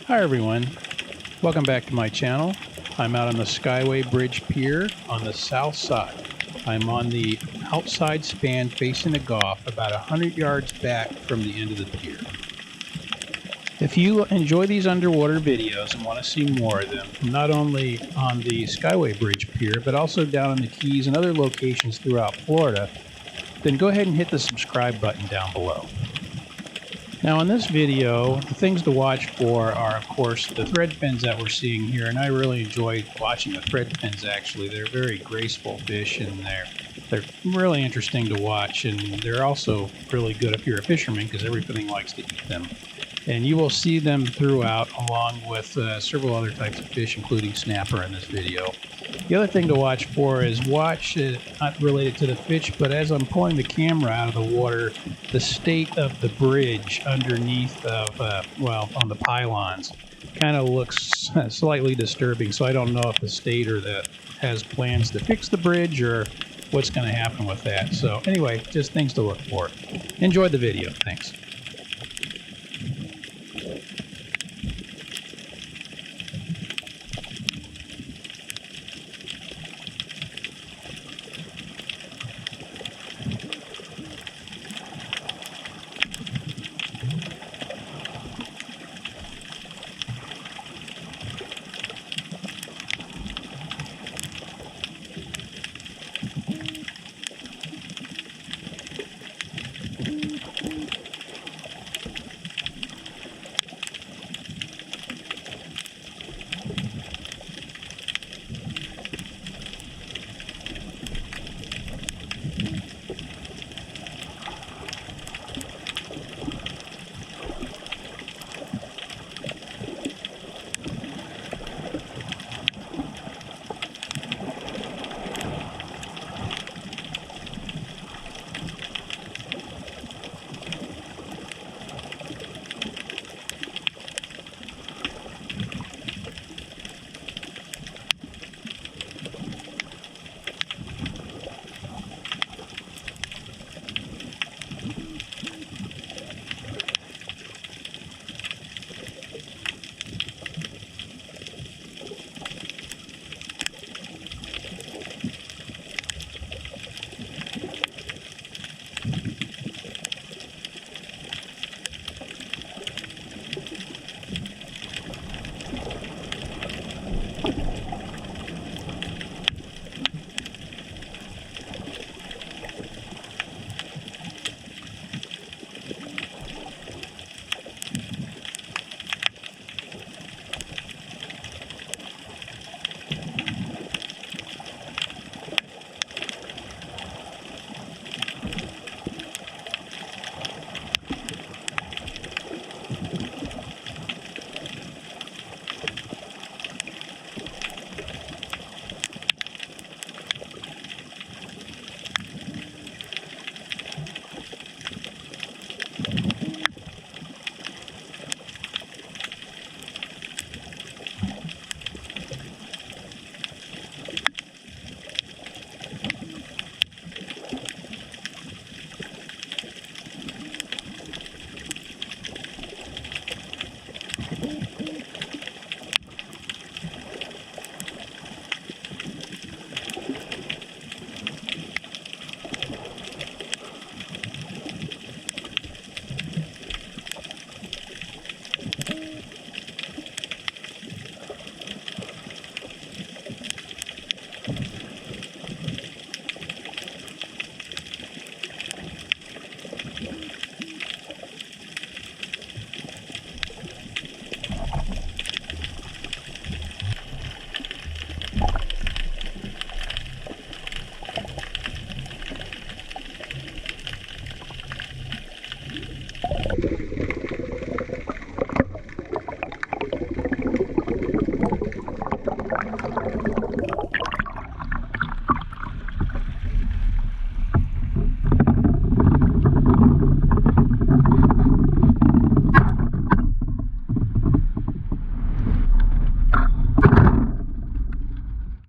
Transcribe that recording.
Hi everyone, welcome back to my channel. I'm out on the Skyway Bridge Pier on the south side. I'm on the outside span facing the Gulf, about 100 yards back from the end of the pier. If you enjoy these underwater videos and want to see more of them, not only on the Skyway Bridge Pier, but also down in the Keys and other locations throughout Florida, then go ahead and hit the subscribe button down below. Now in this video, the things to watch for are, of course, the thread fins that we're seeing here, and I really enjoy watching the thread fins actually. They're very graceful fish, and they're really interesting to watch, and they're also really good if you're a fisherman because everybody likes to eat them. And you will see them throughout along with several other types of fish, including snapper in this video. The other thing to watch for is not related to the fish, but as I'm pulling the camera out of the water, the state of the bridge underneath of, on the pylons kind of looks slightly disturbing. So I don't know if the state has plans to fix the bridge or what's going to happen with that. So anyway, just things to look for. Enjoy the video. Thanks.